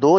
2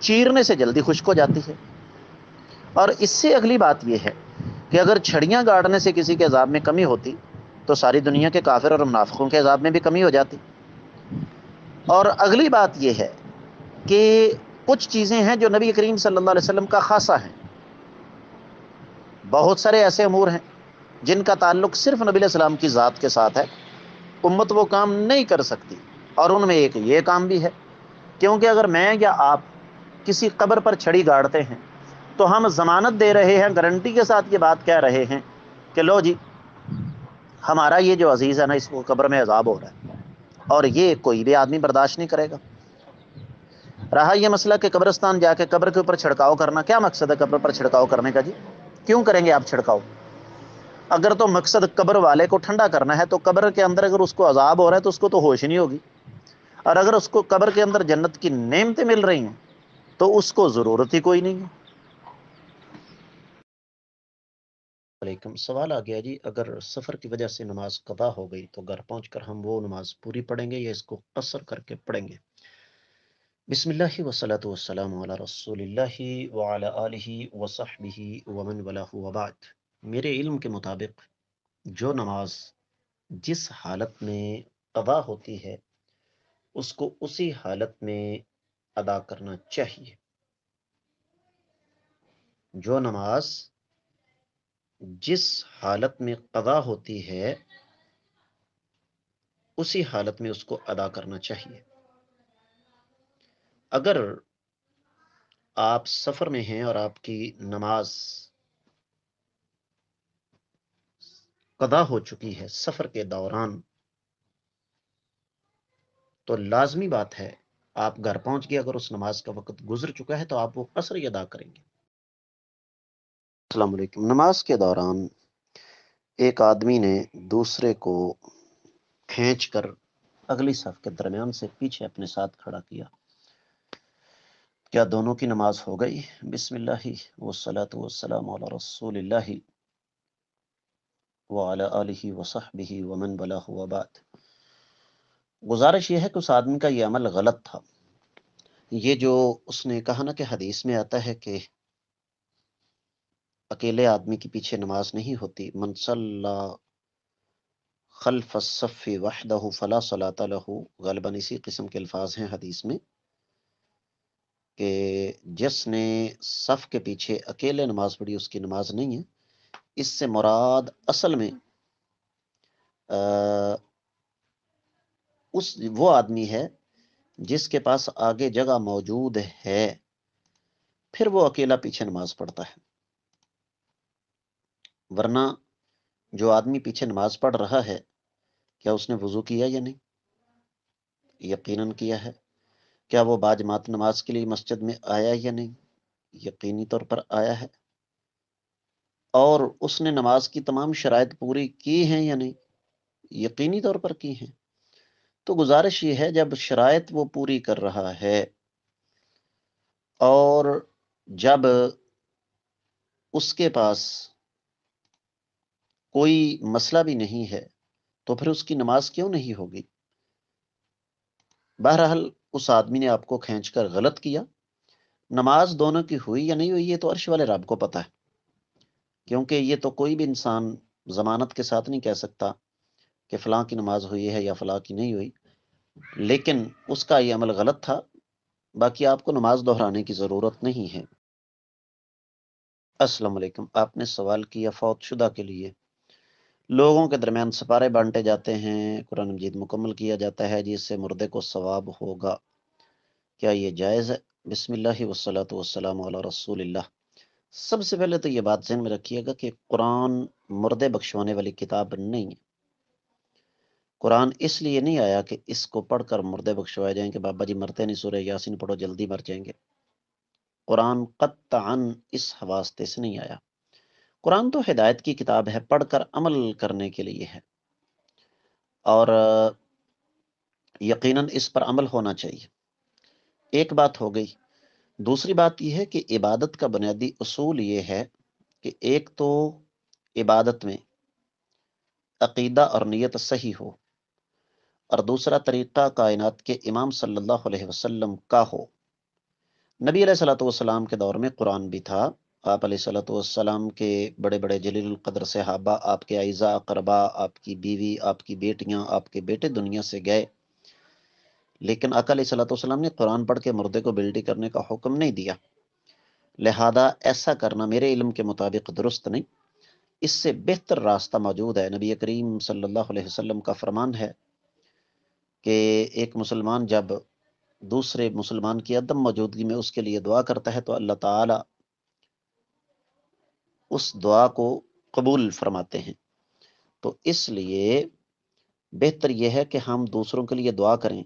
چیرنے سے جلدی خشک ہو جاتی ہے۔ اور اس سے اگلی بات یہ ہے کہ اگر چھڑیاں گاڑنے سے کسی کے عذاب میں کمی ہوتی تو ساری دنیا کے کافر اور منافقوں کے عذاب میں بھی کمی ہو جاتی۔ اور اگلی بات یہ ہے کہ کچھ چیزیں ہیں جو نبی کریم صلی اللہ علیہ وسلم کا خاصہ ہیں، بہت سارے ایسے امور ہیں جن کا تعلق صرف نبی علیہ السلام کی ذات کے ساتھ ہے، امت وہ کام نہیں کر سکتی، اور ان میں ایک یہ کام بھی ہے، کیونکہ اگر میں یا آپ کسی قبر پر چھڑی گاڑتے ہیں تو ہم ضمانت دے رہے ہیں، گارنٹی کے ساتھ یہ بات کہہ رہے ہیں کہ لو جی ہمارا یہ جو عزیز ہے نا اس کو قبر میں عذاب ہو رہا ہے، اور یہ کوئی بھی آدمی برداشت نہیں کرے گا۔ رہا یہ مسئلہ کہ قبرستان جا کے قبر کے اوپر چھڑکاؤ کرنا، کیا مقصد ہے قبر پر چھڑکاؤ کرنے کا؟ جی کیوں کریں گے آپ چھڑکاؤ؟ اگر تو مقصد قبر والے کو ٹھنڈا کرنا ہے تو قبر کے اندر اگر اس کو عذاب ہو رہا ہے تو اس کو تو ہوش ہی نہیں ہوگی، اور اگر اس کو قبر کے اندر جنت کی نعمتیں مل رہی ہیں تو اس کو ضرورت ہی کوئی نہیں ہے۔ علیکم، سوال آ گیا جی، اگر سفر کی وجہ سے نماز قضا ہو گئی تو گھر پہنچ کر ہم وہ نماز پوری پڑھیں گے یا اس کو قصر کر کے پڑھیں گے؟ بسم اللہ والصلاۃ والسلام علی رسول اللہ وعلی آلہ وصحبہ ومن والہ وبعد۔ میرے علم کے مطابق جو نماز جس حالت میں قضا ہوتی ہے اس کو اسی حالت میں ادا کرنا چاہیے۔ جو نماز جس حالت میں قضا ہوتی ہے اسی حالت میں اس کو ادا کرنا چاہیے۔ اگر آپ سفر میں ہیں اور آپ کی نماز قضا ہو چکی ہے سفر کے دوران، تو لازمی بات ہے آپ گھر پہنچ گئے، اگر اس نماز کا وقت گزر چکا ہے تو آپ وہ قصر ہی ادا کریں گے۔ السلام علیکم، نماز کے دوران ایک آدمی نے دوسرے کو کھینچ کر اگلی صف کے درمیان سے پیچھے اپنے ساتھ کھڑا کیا، کیا دونوں کی نماز ہو گئی؟ بسم اللہ والصلاۃ والسلام علی رسول اللہ وعلی آلہ وصحبہ ومن والہ وبعد۔ گزارش یہ ہے کہ اس آدمی کا یہ عمل غلط تھا۔ یہ جو اس نے کہا نا کہ حدیث میں آتا ہے کہ اکیلے آدمی کے پیچھے نماز نہیں ہوتی، من صلی خلف الصف وحدہ فلا صلاۃ لہ، غالباً اسی قسم کے الفاظ ہیں حدیث میں کہ جس نے صف کے پیچھے اکیلے نماز پڑھی اس کی نماز نہیں ہے۔ اس سے مراد اصل میں وہ آدمی ہے جس کے پاس آگے جگہ موجود ہے، پھر وہ اکیلا پیچھے نماز پڑھتا ہے، ورنہ جو آدمی پیچھے نماز پڑھ رہا ہے کیا اس نے وضو کیا یا نہیں؟ یقیناً کیا ہے۔ کیا وہ باجماعت نماز کے لیے مسجد میں آیا یا نہیں؟ یقینی طور پر آیا ہے۔ اور اس نے نماز کی تمام شرائط پوری کی ہیں یا نہیں؟ یقینی طور پر کی ہیں۔ تو گزارش یہ ہے جب شرائط وہ پوری کر رہا ہے اور جب اس کے پاس کوئی مسئلہ بھی نہیں ہے تو پھر اس کی نماز کیوں نہیں ہوگی؟ بہرحال اس آدمی نے آپ کو کھینچ کر غلط کیا، نماز دونوں کی ہوئی یا نہیں ہوئی یہ تو عرش والے رب کو پتہ ہے، کیونکہ یہ تو کوئی بھی انسان ضمانت کے ساتھ نہیں کہہ سکتا کہ فلاں کی نماز ہوئی ہے یا فلاں کی نہیں ہوئی، لیکن اس کا یہ عمل غلط تھا، باقی آپ کو نماز دہرانے کی ضرورت نہیں ہے۔ السلام علیکم، آپ نے سوال کیا فوت شدہ کے لیے لوگوں کے درمیان سپارے بانٹے جاتے ہیں، قرآن مجید مکمل کیا جاتا ہے جس سے مردے کو ثواب ہوگا، کیا یہ جائز ہے؟ بسم اللہ والصلاۃ والسلام علی رسول اللہ۔ سب سے پہلے تو یہ بات ذہن میں رکھیے گا کہ قرآن مردے بخشوانے والی کتاب نہیں ہے۔ قرآن اس لیے نہیں آیا کہ اس کو پڑھ کر مردے بخشوائے جائیں کہ بابا جی مرتے نہیں، سورہ یاسین پڑھو جلدی مر جائیں گے۔ قرآن قطعاً اس واسطے سے نہیں آیا۔ قرآن تو ہدایت کی کتاب ہے، پڑھ کر عمل کرنے کے لیے ہے، اور یقیناً اس پر عمل ہونا چاہیے۔ ایک بات ہو گئی۔ دوسری بات یہ ہے کہ عبادت کا بنیادی اصول یہ ہے کہ ایک تو عبادت میں عقیدہ اور نیت صحیح ہو، اور دوسرا طریقہ کائنات کے امام صلی اللہ علیہ وسلم کا ہو۔ نبی علیہ الصلوۃ والسلام کے دور میں قرآن بھی تھا، آپ علیہ الصلوۃ والسلام کے بڑے بڑے جلیل القدر صحابہ، آپ کے اعزاء اقربا، آپ کی بیوی، آپ کی بیٹیاں، آپ کے بیٹے دنیا سے گئے، لیکن آقا علیہ الصلوۃ والسلام نے قرآن پڑھ کے مردے کو بیلٹی کرنے کا حکم نہیں دیا، لہذا ایسا کرنا میرے علم کے مطابق درست نہیں۔ اس سے بہتر راستہ موجود ہے، نبی کریم صلی اللہ علیہ وسلم کا فرمان ہے کہ ایک مسلمان جب دوسرے مسلمان کی عدم موجودگی میں اس کے لیے دعا کرتا ہے تو اللہ تعالی اس دعا کو قبول فرماتے ہیں۔ تو اس لیے بہتر یہ ہے کہ ہم دوسروں کے لیے دعا کریں،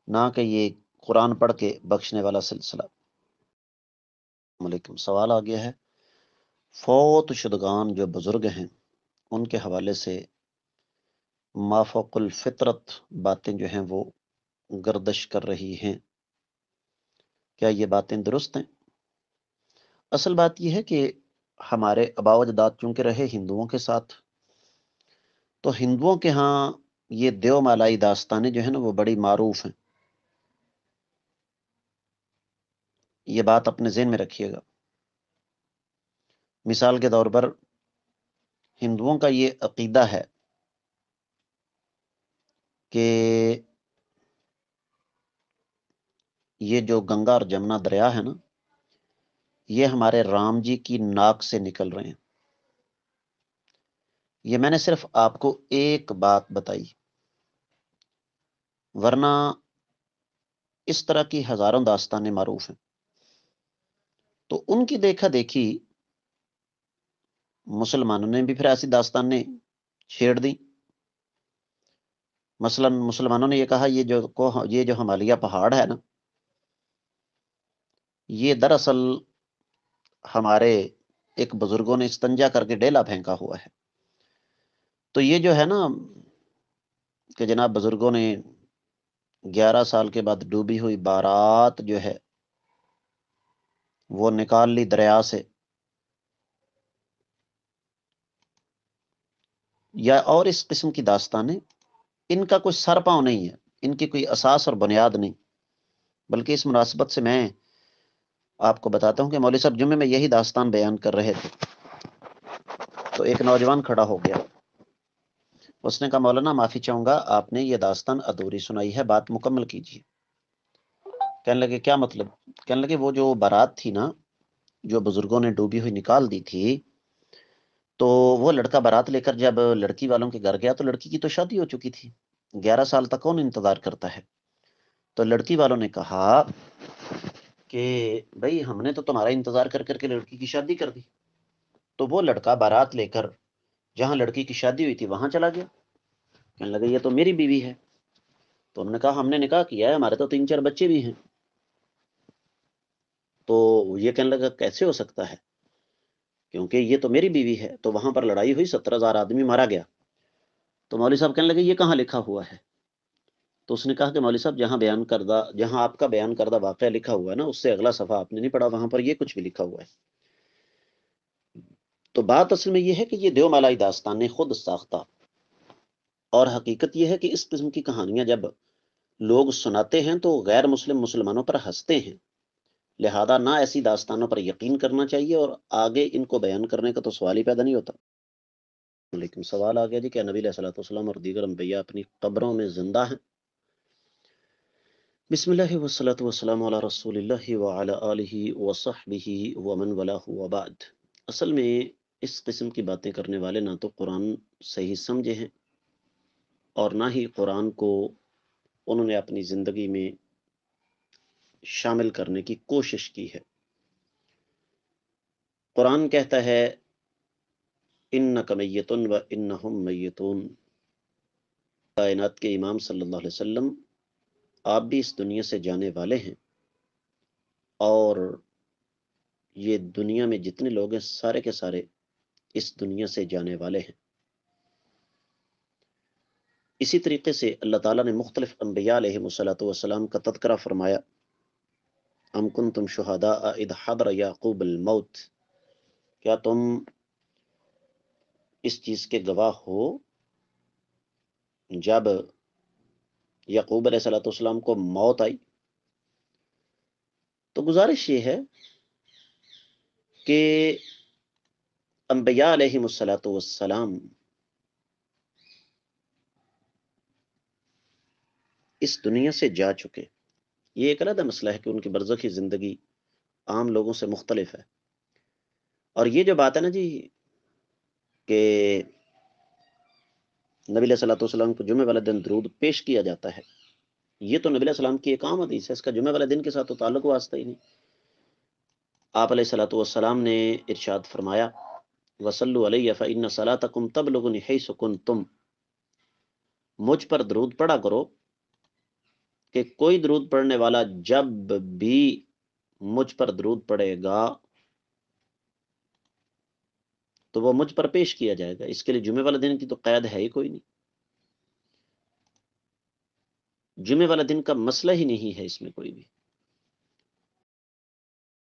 نہ کہ یہ قرآن پڑھ کے بخشنے والا سلسلہ۔ علیکم، سوال آ گیا ہے، فوت شدگان جو بزرگ ہیں ان کے حوالے سے مافوق الفطرت باتیں جو ہیں وہ گردش کر رہی ہیں، کیا یہ باتیں درست ہیں؟ اصل بات یہ ہے کہ ہمارے آباء و اجداد چونکہ رہے ہندوؤں کے ساتھ، تو ہندوؤں کے ہاں یہ دیو مالائی داستانیں جو ہیں نا وہ بڑی معروف ہیں، یہ بات اپنے ذہن میں رکھیے گا۔ مثال کے طور پر ہندوؤں کا یہ عقیدہ ہے کہ یہ جو گنگا اور جمنا دریا ہے نا، یہ ہمارے رام جی کی ناک سے نکل رہے ہیں۔ یہ میں نے صرف آپ کو ایک بات بتائی، ورنہ اس طرح کی ہزاروں داستانیں معروف ہیں۔ تو ان کی دیکھا دیکھی مسلمانوں نے بھی پھر ایسی داستانیں چھیڑ دی۔ مثلا مسلمانوں نے یہ کہا یہ جو ہمالیہ پہاڑ ہے نا، یہ دراصل ہمارے ایک بزرگوں نے استنجا کر کے ڈیلا پھینکا ہوا ہے۔ تو یہ جو ہے نا کہ جناب بزرگوں نے 11 سال کے بعد ڈوبی ہوئی بارات جو ہے وہ نکال لی دریا سے، یا اور اس قسم کی داستانیں، ان کا کوئی سر پاؤں نہیں ہے، ان کی کوئی اساس اور بنیاد نہیں۔ بلکہ اس مناسبت سے میں آپ کو بتاتا ہوں کہ مولوی صاحب جمعے میں یہی داستان بیان کر رہے تھے تو ایک نوجوان کھڑا ہو گیا، اس نے کہا مولانا معافی چاہوں گا، آپ نے یہ داستان ادھوری سنائی ہے، بات مکمل کیجیے۔ کہنے لگے کیا مطلب؟ کہنے لگے وہ جو بارات تھی نا جو بزرگوں نے ڈوبی ہوئی نکال دی تھی، تو وہ لڑکا بارات لے کر جب لڑکی والوں کے گھر گیا تو لڑکی کی تو شادی ہو چکی تھی، 11 سال تک کون انتظار کرتا ہے؟ تو لڑکی والوں نے کہا کہ بھائی ہم نے تو تمہارا انتظار کر کر کے لڑکی کی شادی کر دی۔ تو وہ لڑکا بارات لے کر جہاں لڑکی کی شادی ہوئی تھی وہاں چلا گیا، کہنے لگا یہ تو میری بیوی ہے۔ تو انہوں نے کہا ہم نے نکاح کیا ہے، ہمارے تو 3-4 بچے بھی ہیں۔ تو یہ کہنے لگا کیسے ہو سکتا ہے، کیونکہ یہ تو میری بیوی ہے۔ تو وہاں پر لڑائی ہوئی، 17,000 آدمی مارا گیا۔ تو مولوی صاحب کہنے لگے یہ کہاں لکھا ہوا ہے؟ تو اس نے کہا کہ مولوی صاحب جہاں آپ کا بیان کردہ واقعہ لکھا ہوا ہے نا، اس سے اگلا صفحہ آپ نے نہیں پڑھا، وہاں پر یہ کچھ بھی لکھا ہوا ہے۔ تو بات اصل میں یہ ہے کہ یہ دیو مالائی داستانیں خود ساختہ، اور حقیقت یہ ہے کہ اس قسم کی کہانیاں جب لوگ سناتے ہیں تو غیر مسلم مسلمانوں پر ہنستے ہیں، لہذا نہ ایسی داستانوں پر یقین کرنا چاہیے، اور آگے ان کو بیان کرنے کا تو سوال ہی پیدا نہیں ہوتا۔ لیکن سوال آ گیا جی کیا نبی علیہ الصلوۃ والسلام اور دیگر انبیاء اپنی قبروں میں زندہ ہیں؟ بسم اللہ والصلاۃ والسلام علی رسول اللہ وعلی آلہ وصحبہ ومن والہ وبعد۔ اصل میں اس قسم کی باتیں کرنے والے نہ تو قرآن صحیح سمجھے ہیں اور نہ ہی قرآن کو انہوں نے اپنی زندگی میں شامل کرنے کی کوشش کی ہے۔ قرآن کہتا ہے انک میت و انہم میتون، کائنات کے امام صلی اللہ علیہ وسلم آپ بھی اس دنیا سے جانے والے ہیں، اور یہ دنیا میں جتنے لوگ ہیں سارے کے سارے اس دنیا سے جانے والے ہیں۔ اسی طریقے سے اللہ تعالیٰ نے مختلف انبیاء علیہ السلام کا تذکرہ فرمایا، ام کنتم شہداء اذ حضر یعقوب الموت، کیا تم اس چیز کے گواہ ہو جب یعقوب علیہ السلام کو موت آئی؟ تو تو گزارش یہ ہے کہ انبیاء علیہم الصلاۃ والسلام اس دنیا سے جا چکے. یہ ایک علیحدہ مسئلہ ہے کہ ان کی برزخی زندگی عام لوگوں سے مختلف ہے. اور یہ جو بات ہے نا جی کہ نبی علیہ الصلوۃ والسلام کو جمعے والے دن درود پیش کیا جاتا ہے، یہ تو نبی علیہ السلام کی ایک عام حدیث ہے، اس کا جمعے والے دن کے ساتھ تو تعلق واسطہ ہی نہیں. آپ علیہ الصلوۃ والسلام نے ارشاد فرمایا وصلوا علی فإن صلاتکم تبلغنی حیث کنتم، مجھ پر درود پڑھا کرو کہ کوئی درود پڑھنے والا جب بھی مجھ پر درود پڑھے گا تو وہ مجھ پر پیش کیا جائے گا. اس کے لیے جمعے والے دن کی تو قید ہے ہی کوئی نہیں، جمعے والے دن کا مسئلہ ہی نہیں ہے اس میں کوئی بھی.